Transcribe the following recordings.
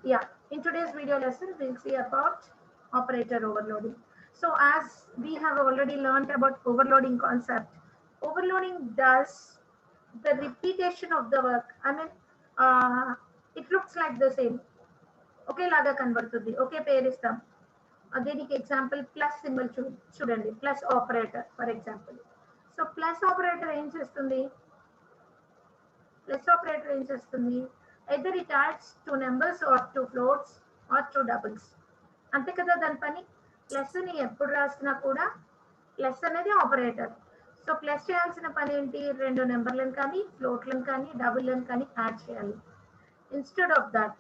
Yeah, in today's video lesson, we'll see about operator overloading. So as we have already learned about overloading concept, overloading does the repetition of the work. Uh, it looks like the same. ఒకే లాగా కనబడుతుంది ఒకే పేరు ఇస్తాం దీనికి example plus symbol చూడండి plus operator for example so plus operator ఏం చేస్తుంది either it adds two numbers or two floats or two doubles అంతే కదా దాని పని ప్లస్ ని ఎప్పుడు రాసినా కూడా ప్లస్ అనేది ఆపరేటర్ సో ప్లస్ చేయాల్సిన పని ఏంటి రెండు నెంబర్లను కానీ ఫ్లోట్లను కానీ డబుల్లను కానీ యాడ్ చేయాలి instead of that.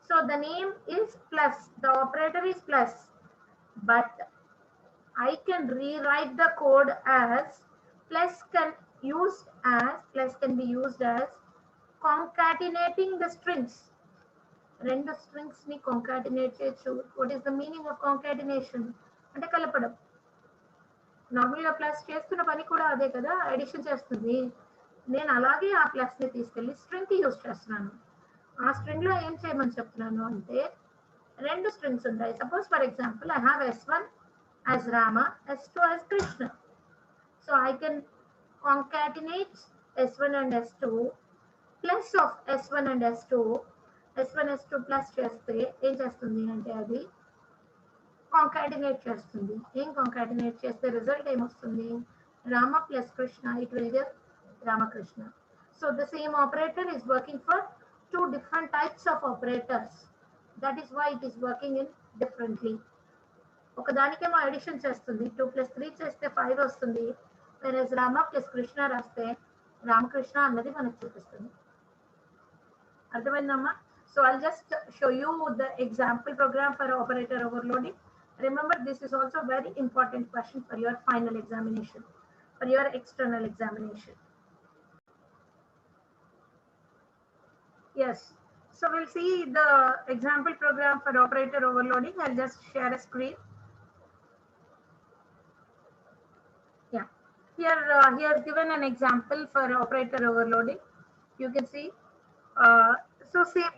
So the name is plus, the operator is plus, but I can rewrite the code as plus can be used as concatenating the strings. రెండు స్ట్రింగ్స్ ని కాంకాటినేట్ చేయొచ్చు. What is the meaning of concatenation అంటే కలపడం. Normal గా plus చేస్తున్న పని కూడా అదే కదా, అడిషన్ చేస్తుంది. నేను అలాగే ఆ ప్లస్ ని తీసుకెళ్లి స్ట్రింగ్ కి యూజ్ చేస్తున్నాను. ఆ స్ట్రింగ్ లో ఏం చేయమని చెప్తున్నాను అంటే రెండు స్ట్రింగ్స్ ఉంటాయి. Suppose for example I have S1 as Rama, S2 as Krishna. So I can concatenate S1 and S2 plus of S1 and S2. S1 S2 plus చేస్తే ఏం చేస్తుంది అంటే అది కాంకాటినేట్ చేస్తుంది. ఏం కాంకాటినేట్ చేస్తే రిజల్ట్ ఏమొస్తుంది Rama plus Krishna, it will give Ramakrishna. So the same operator is working for two different types of operators. That is why it is working in differently. ఒకదానికేమో అడిషన్ చేస్తుంది, 2 + 3 చేస్తే 5 వస్తుంది. వెరస్ రామ ప్లస్ కృష్ణ రాస్తే రామకృష్ణ అన్నది మనకు చూపిస్తుంది. అర్థమైందమ్మా? So I'll just show you the example program for operator overloading. Remember, this is also a very important question for your final examination, for your external examination. Yes. So we'll see the example program for operator overloading. I'll just share a screen. Yeah. Here given an example for operator overloading. You can see. So see,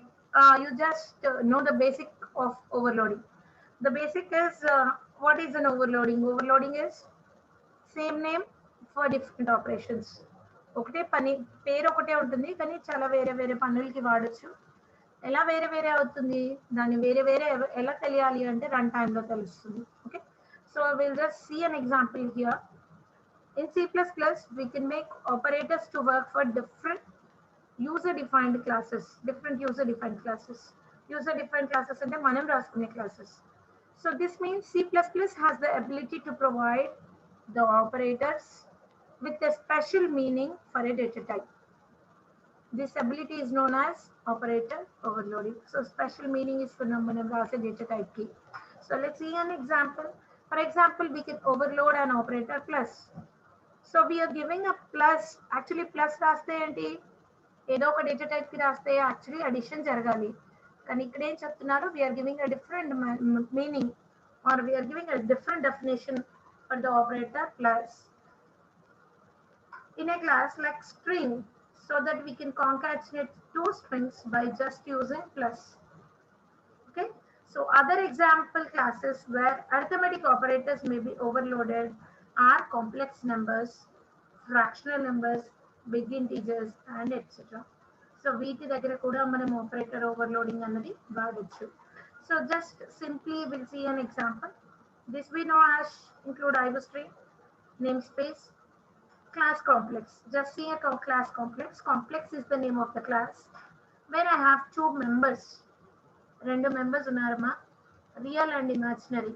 you just know the basic of overloading. The basic is what is an overloading? Overloading is same name for different operations. ఒకటే పని పేరు ఒకటే ఉంటుంది కానీ చాలా వేరే వేరే పనులకి వాడచ్చు. ఎలా వేరే వేరే అవుతుంది దాన్ని వేరే వేరే ఎలా తెలియాలి అంటే రన్ టైంలో తెలుస్తుంది. Okay, so will just see an example here. In C++, we can make operators to work for different user-defined classes. User-defined classes అంటే మనం రాసుకునే classes. So this means C++ has the ability to provide the operators with a special meaning for a data type. This ability is known as operator overloading. So special meaning is for మనం రాసే data type కి. So let's see an example. For example, we can overload an operator plus. So we are giving a plus. Actually plus రాస్తే ఏంటి, ఏదో ఒక data type కి రాస్తే actually addition జరగాలి. కానీ ఇక్కడ ఏం చెప్తున్నారు, we are giving a different meaning or we are giving a different definition for the operator plus in a class like string, so that we can concatenate two strings by just using plus. Okay, so other example classes where arithmetic operators may be overloaded are complex numbers, fractional numbers, big integers and etc. So వీటి దగ్గర కూడా మనం operator overloading అన్నది వాడచ్చు. So just simply we'll see an example. This we know as include IOStream, namespace, class complex. Just see a class complex. Complex is the name of the class where I have two members. రెండు members ఉన్నారమ్మా, real and imaginary.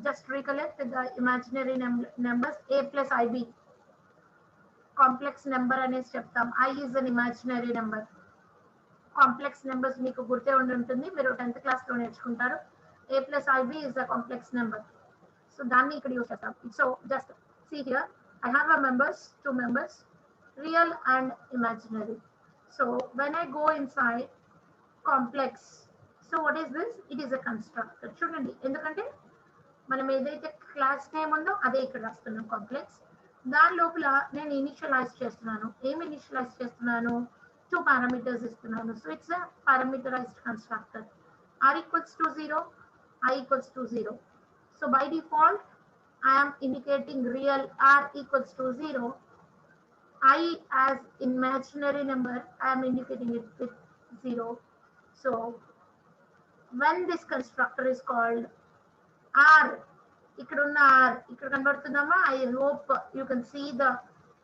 Just recollect the imaginary numbers a plus ib. Complex number అనేసి చెప్తాం. I is an imaginary number. Complex numbers మీకు గుర్తే ఉండి ఉంటుంది, మీరు 10th class లో నేర్చుకుంటారు. a plus ib is a complex number. So దాన్ని ఇక్కడ యూస్ చేస్తాం. So just see here, I have a two members, real and imaginary. So when I go inside complex, so what is this? It is a constructor. చూడండి, ఎందుకంటే మనం ఏదైతే class name ఉందో అదే ఇక్కడ రాస్తున్నాం కాంప్లెక్స్. దాని లోపల నేను ఇనిషియలైజ్ చేస్తున్నాను. ఏం ఇనిషియలైజ్ చేస్తున్నాను? two parameters ఇస్తున్నాను. So it's a parameterized constructor. R equals to 0, I equals to 0. So by default, I am indicating real R equals to 0. I as imaginary number, I am indicating it with 0. So when this constructor is called, R, ఇక్కడ ఉన్న R ఇక్కడ కనబడుతుందమ్మా. I hope you can see the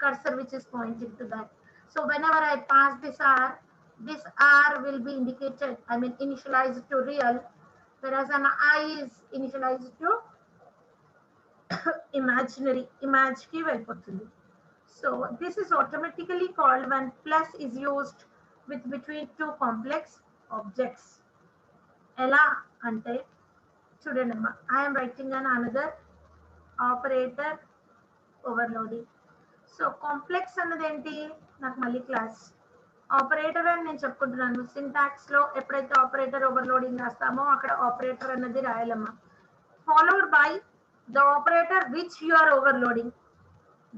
cursor which is pointing to that. So whenever I pass this R will be indicated, I mean initialized to real, whereas an I is initialized to imaginary, image ki వెళ్ళిపోతుంది. So this is automatically called when plus is used with between two complex objects. ఎలా అంటే చూడండి అమ్మా, I am writing an another operator overloading. So complex అన్నది ఏంటి, నాకు మళ్ళీ class operator అని నేను చెప్పుకుంటున్నాను. సింటాక్స్ లో ఎప్పుడైతే ఆపరేటర్ ఓవర్లోడింగ్ రాస్తామో అక్కడ ఆపరేటర్ అన్నది రాయాలమ్మా. Followed by the operator which you are overloading.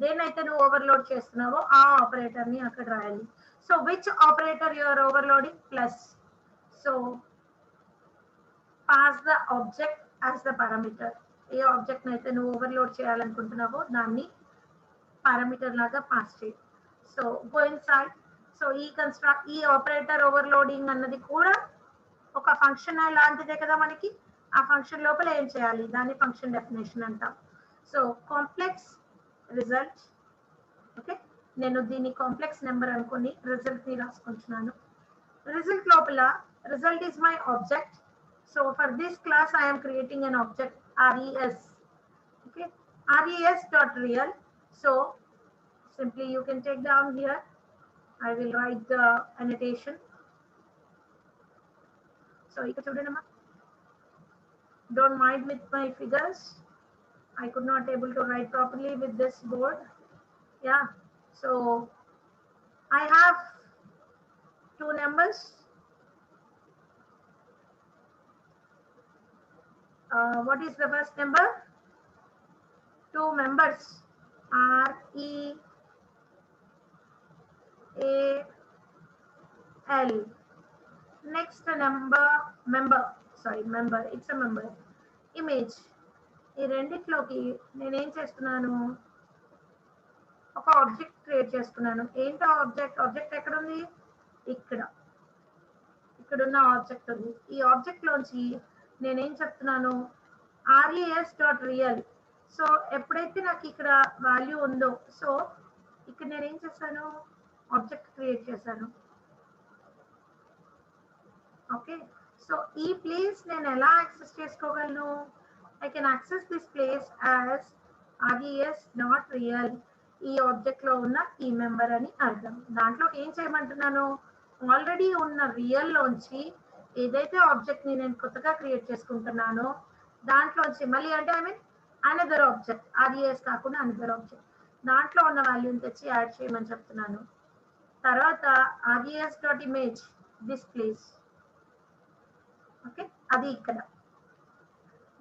దేనైతే నువ్వు ఓవర్లోడ్ చేస్తున్నావో ఆ ఆపరేటర్ ని అక్కడ రాయాలి. So which operator you are overloading plus. So pass the object as the parameter. ఏ ఆబ్జెక్ట్ అయితే నువ్వు ఓవర్లోడ్ చేయాలనుకుంటున్నావో దాన్ని పారామీటర్ లాగా పాస్ చేయి. So go inside. సో ఈ ఆపరేటర్ ఓవర్లోడింగ్ అన్నది కూడా ఒక ఫంక్షన్ లాంటిదే కదా మనకి. ఆ ఫంక్షన్ లోపల ఏం చేయాలి, దాన్ని ఫంక్షన్ డెఫినేషన్ అంటాం. సో కాంప్లెక్స్ రిజల్ట్, ఓకే, నేను దీన్ని కాంప్లెక్స్ నెంబర్ అనుకుని రిజల్ట్ ని రాసుకుంటున్నాను. రిజల్ట్ లోపల result is my object. So for this class I am creating an object res. Okay, res.real. So simply you can take down here. I will write the annotation. So you can student, don't mind with my figures. I could not able to write properly with this board. Yeah. So I have two numbers. What is the first number? Two members. REAL. Next member. It's a member. Image. ఈ రెండిట్లోకి నేనేం చేస్తున్నాను, ఒక object create చేస్తున్నాను. ఏంటో object ఎక్కడ ఉంది, ఇక్కడున్న object ఉంది. ఈ ఆబ్జెక్ట్ లోంచి నేనేం చెప్తున్నాను, res.real. సో ఎప్పుడైతే నాకు ఇక్కడ వాల్యూ ఉందో, సో ఇక్కడ నేనేం చేశాను, ఆబ్జెక్ట్ క్రియేట్ చేశాను. ఓకే, సో ఈ ప్లేస్ నేను ఎలా యాక్సెస్ చేసుకోగలను, I can access this place as res.real. ఈ ఆబ్జెక్ట్ లో ఉన్న ఈ మెంబర్ అని అర్థం. దాంట్లో ఏం చేయమంటున్నాను, ఆల్రెడీ ఉన్న రియల్ లోంచి ఏదైతే ఆబ్జెక్ట్ ని నేను కొత్తగా క్రియేట్ చేసుకుంటున్నానో దాంట్లోంచి మళ్ళీ అంటే I mean another object, res కాకుండా అనదర్ ఆబ్జెక్ట్, దాంట్లో ఉన్న వాల్యూని తెచ్చి యాడ్ చేయమని చెప్తున్నాను. తర్వాత res.image దిస్ ప్లేస్. ఓకే, అది ఇక్కడ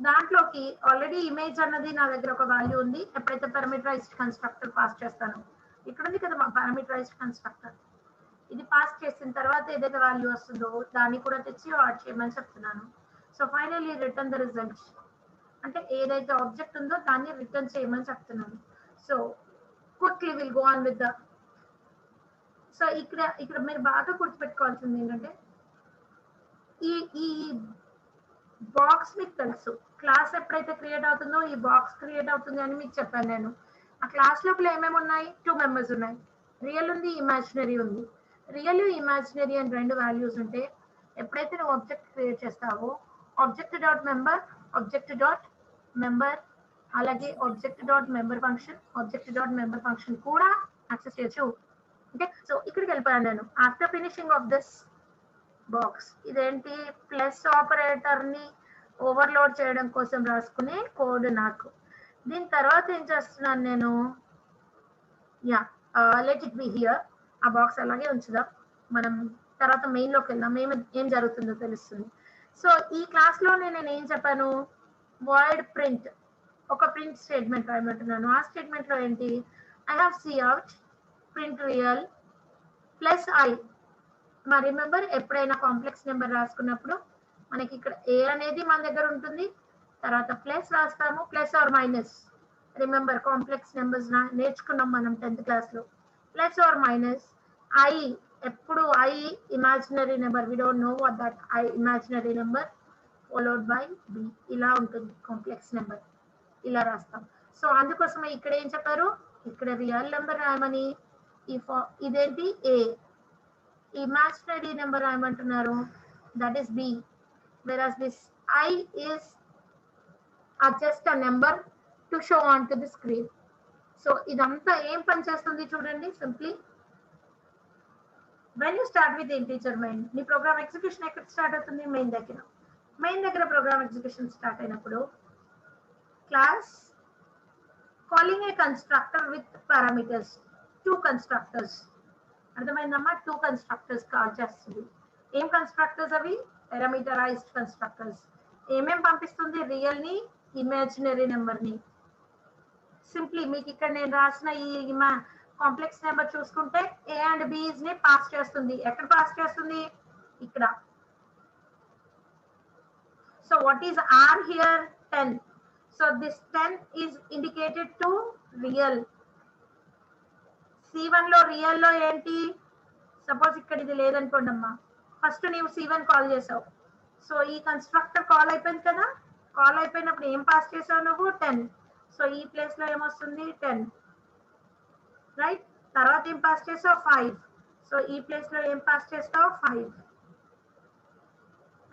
దాంట్లోకి ఆల్రెడీ ఇమేజ్ అన్నది నా దగ్గర ఒక వాల్యూ ఉంది. ఎప్పుడైతే పారామీటరైజ్డ్ కన్స్ట్రక్టర్ పాస్ చేస్తాను, ఇక్కడ ఉంది కదా పారామీటరైజ్డ్ కన్స్ట్రక్టర్, ఇది పాస్ చేసిన తర్వాత ఏదైతే వాల్యూ వస్తుందో దాన్ని కూడా తెచ్చి యాడ్ చేయమని చెప్తున్నాను. So finally return the result, అంటే ఏదైతే ఆబ్జెక్ట్ ఉందో దాన్ని రిటర్న్ చేయమని చెప్తున్నాను. So quickly will go on with the. So ఇక్కడ మీరు బాగా గుర్తుపెట్టుకోవాల్సింది ఏంటంటే ఈ బాక్స్ మీకు తెలుసు, క్లాస్ ఎప్పుడైతే క్రియేట్ అవుతుందో ఈ బాక్స్ క్రియేట్ అవుతుంది అని మీకు చెప్పాను నేను. ఆ క్లాస్ లోపల ఏమేమి ఉన్నాయి, టూ మెంబర్స్ ఉన్నాయి, రియల్ ఉంది, ఇమాజినరీ ఉంది. రియల్ ఇమాజినరీ అని రెండు వాల్యూస్ ఉంటే ఎప్పుడైతే నువ్వు ఆబ్జెక్ట్ క్రియేట్ చేస్తావో ఆబ్జెక్ట్ డాట్ మెంబర్ అలాగే ఆబ్జెక్ట్ డాట్ మెంబర్ ఫంక్షన్ కూడా యాక్సెస్ చేయొచ్చు. ఓకే, సో ఇక్కడికి వెళ్ళిపోయాను నేను. After finishing of this box, ఇదేంటి, ప్లస్ ఆపరేటర్ ని ఓవర్లోడ్ చేయడం కోసం రాసుకునే కోడ్ నాకు. దీని తర్వాత ఏం చేస్తున్నాను నేను, లెట్ ఇట్ బి హియర్. ఆ బాక్స్ అలాగే ఉంచుదాం, మనం తర్వాత మెయిన్ లోకి వెళ్దాం, ఏం జరుగుతుందో తెలుస్తుంది. సో ఈ క్లాస్ లో నేను ఏం చెప్పాను, వాయిడ్ ప్రింట్, ఒక ప్రింట్ స్టేట్మెంట్ రాయమంటున్నాను. ఆ స్టేట్మెంట్ లో ఏంటి, I have cout print real plus i. మరి రిమెంబర్ ఎప్పుడైనా కాంప్లెక్స్ నెంబర్ రాసుకున్నప్పుడు మనకి ఇక్కడ ఏ అనేది మన దగ్గర ఉంటుంది, తర్వాత ప్లస్ రాస్తాము, plus or minus. Remember complex numbers నేర్చుకున్నాం మనం 10th క్లాస్లో. ప్లస్ ఆర్ మైనస్ ఐ, ఎప్పుడు i imaginary number, we don't know what that i imaginary number followed by b, ఇలా ఉంటుంది కాంప్లెక్స్ నెంబర్, ఇలా రాస్తాం. సో అందుకోసమే ఇక్కడ ఏం చెప్పారు, ఇక్కడ రియల్ నెంబర్ రాయమని, ఇదేంటి ఏ, imaginary number రాయమంటున్నారు, that is b, whereas this I is just a number to show on to the screen. So ఇదంతా ఏం పని చేస్తుంది చూడండి. Simply when you start with the integer main, నీ ప్రోగ్రామ్ ఎగ్జిక్యూషన్ ఎక్కడ start అవుతుంది, మెయిన్ దగ్గర. Main దగ్గర ప్రోగ్రామ్ ఎగ్జిక్యూషన్ స్టార్ట్ అయినప్పుడు class calling A constructor with parameters, 2 constructors. అర్థమైందమ్మా, 2 కన్స్ట్రక్టర్స్ కాల్ చేస్తుంది. ఏం కన్స్ట్రక్టర్స్ అవి, పారామీటరైజ్డ్ కన్స్ట్రక్టర్స్. ఏమేం పంపిస్తుంది, రియల్ ని, ఇమాజినరీ నెంబర్ ని. సింప్లీ మీకు ఇక్కడ నేను రాసిన ఈ కాంప్లెక్స్ నెంబర్ చూసుకుంటే ఏ అండ్ బీస్ ని పాస్ చేస్తుంది. ఎక్కడ పాస్ చేస్తుంది, ఇక్కడ. So what is r here, 10. So this 10 is indicated to real. C1 లో రియల్ లో ఏంటి, సపోజ్ ఇక్కడ ఇది లేదనుకోండి అమ్మా, ఫస్ట్ నీవు C1 కాల్ చేసావు. సో ఈ కన్స్ట్రక్టర్ కాల్ అయిపోయింది కదా, కాల్ అయిపోయినప్పుడు ఏం పాస్ చేసావు నువ్వు, 10. సో ఈ ప్లేస్ లో ఏమొస్తుంది, 10, రైట్. తర్వాత ఏం పాస్ చేసావు, 5. సో ఈ ప్లేస్ లో ఏం పాస్ చేస్తావు, 5,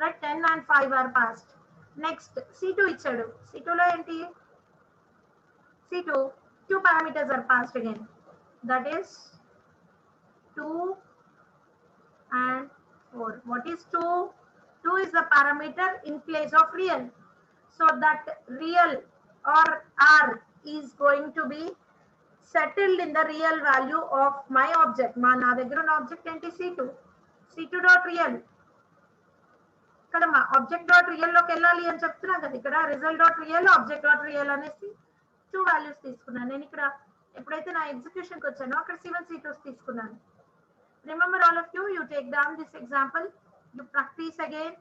right. 10 and 5 are passed. Next C2 ఇచ్చాడు, C2 లో ఏంటి, C2 2 parameters are passed again, that is 2 and 4. What is 2? 2 is the parameter in place of real. So that real or r is going to be settled in the real value of my object. నా దగ్గర ఉన్న object ఏంటి, C2. C2 dot real కదమ్మా, object dot real లోకి వెళ్ళాలి అని చెప్తున్నాను కదా ఇక్కడ. Result dot real, object dot real అనేసి 2 వాల్యూస్ తీసుకున్నాను నేను ఇక్కడ. ఎప్పుడైతే నా ఎగ్జిక్యూషన్కి వచ్చానో అక్కడ C1 C2 తీసుకున్నాను. Remember all of you, you take down this example, you practice again.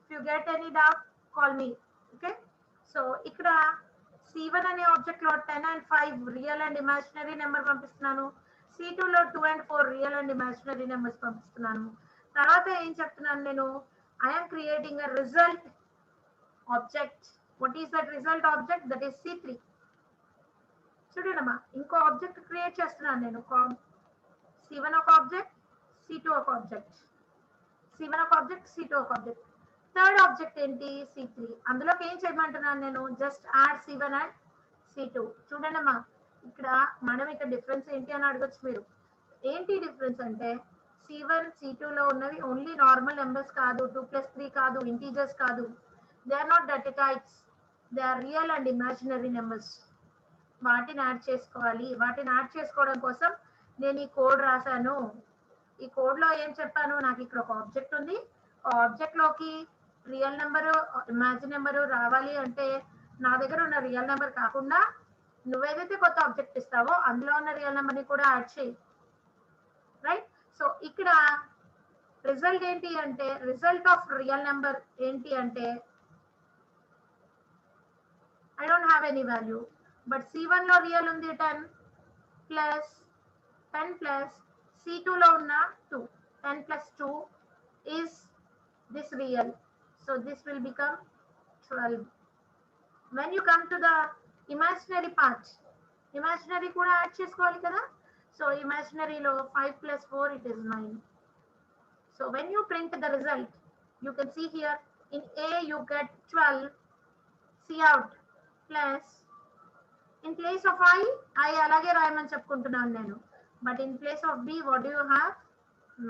If you get any doubt, call me. Okay. So ఇక్కడ C1 అనే ఆబ్జెక్ట్ లో 10 and 5 real and imaginary number పంపిస్తున్నాను. C2 లో 2 and 4 real and imaginary numbers పంపిస్తున్నాను. తర్వాత ఏం చెప్తున్నాను నేను, I am creating a result object. What is that result object? That is C3. చూడండమ్మా, ఇంకో ఆబ్జెక్ట్ క్రియేట్ చేస్తున్నాను నేను. C1 ఒక ఆబ్జెక్ట్, C2 ఒక ఆబ్జెక్ట్, C1 ఒక ఆబ్జెక్ట్, C2 ఒక ఆబ్జెక్ట్. థర్డ్ ఆబ్జెక్ట్ ఏంటి, C3. అందులోకి ఏం చేయమంటున్నాను నేను, just add C1 and C2. చూడండమ్మా, ఇక్కడ మనం ఇక్కడ డిఫరెన్స్ ఏంటి అని అడగచ్చు మీరు. ఏంటి డిఫరెన్స్ అంటే, C1 C2 లో ఉన్నవి ఓన్లీ నార్మల్ నెంబర్స్ కాదు, 2+3 కాదు, ఇంటీజర్స్ కాదు. They are not data types, they are real and imaginary numbers. వాటిని యాడ్ చేసుకోవాలి. వాటిని యాడ్ చేసుకోవడం కోసం నేను ఈ కోడ్ రాశాను. ఈ కోడ్ లో ఏం చెప్పాను, నాకు ఇక్కడ ఒక ఆబ్జెక్ట్ ఉంది, ఆ ఆబ్జెక్ట్ లోకి రియల్ నెంబరు ఇమాజిన్ నెంబరు రావాలి అంటే నా దగ్గర ఉన్న రియల్ నెంబర్ కాకుండా నువ్వేదైతే కొత్త ఆబ్జెక్ట్ ఇస్తావో అందులో ఉన్న రియల్ నెంబర్ ని కూడా యాడ్ చేయి, రైట్. సో ఇక్కడ రిజల్ట్ ఏంటి అంటే, రిజల్ట్ ఆఫ్ రియల్ నెంబర్ ఏంటి అంటే, I don't have any value, but C1 లో రియల్ ఉంది 10 ప్లస్ 10 ప్లస్ C2 లో ఉన్న 2. 10 plus 2 is this real. So this will become 12. When you come to the imaginary part, imaginary కూడా add చేసుకోవాలి కదా. So imaginary లో 5 plus 4 it is 9. So when you print the result, you can see here in A you get 12, C out plus in place of I అలాగే రాయమని చెప్పుకుంటున్నాను నేను. But in place of B, what do you have?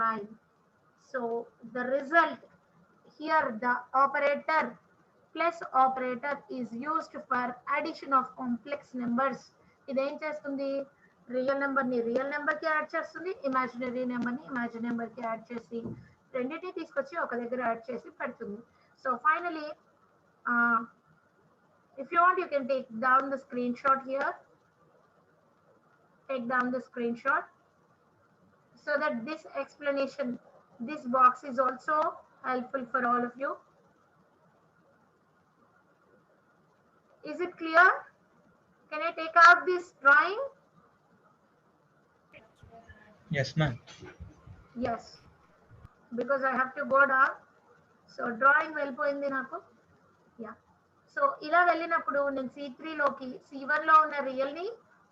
9. So the result here, the operator plus operator is used for addition of complex numbers. ఇదేం చేస్తుంది, real number ని real number కి add చేస్తుంది, imaginary number ని imaginary number కి add చేసి రెండింటిని తీసుకొచ్చి ఒక దగ్గర యాడ్ చేసి పెడుతుంది. So finally if you want, you can take down the screenshot here. Take down the screenshot so that this explanation This box is also helpful for all of you. Is it clear? Can I take out this drawing? Yes, ma'am. Yes, because I have to go down. So drawing వెళ్ళిపోయింది నాకు. Yeah. So ఇలా వెళ్ళినప్పుడు నేను C3లోకి C1లో ఉన్న రియల్ని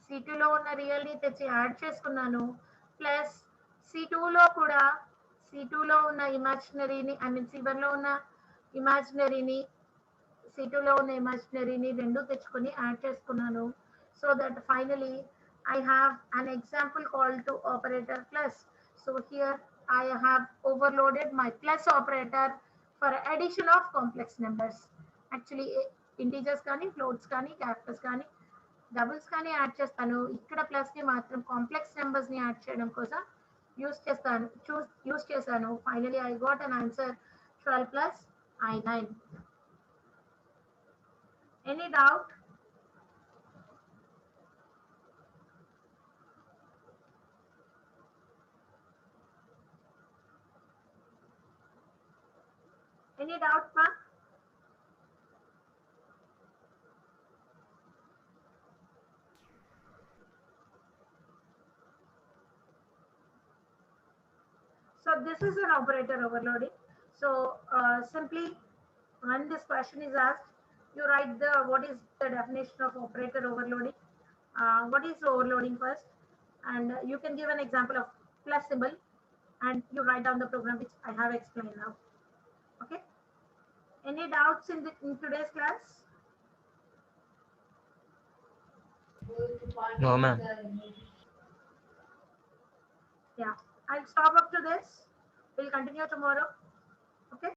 C2లో ఉన్న రియల్ని తెచ్చి add చేసుకున్నాను. Plus C2లో కూడా C2లో ఉన్న ఇమాజినరీని ఐ మీన్ C1లో ఉన్న ఇమాజినరీని C2లో ఉన్న ఇమాజినరీని రెండు తెచ్చుకొని యాడ్ చేసుకున్నాను. So that finally I have an example called to operator plus. So here I have overloaded my plus operator for addition of complex numbers. Actually integers కానీ floats కానీ characters కానీ doubles కానీ add చేస్తాను. ఇక్కడ ప్లస్ని మాత్రం complex నెంబర్స్ని add చేయడం కోసం use చేశాను. Finally I got an answer 12 plus I9. Any doubt? Any doubt, ma? So this is an operator overloading. So simply when this question is asked, you write what is the definition of operator overloading, what is overloading first, and you can give an example of plus symbol, and you write down the program which I have explained now. Okay. Any doubts in today's class? No, ma'am. Yeah, I'll stop up to this. We'll continue tomorrow. Okay.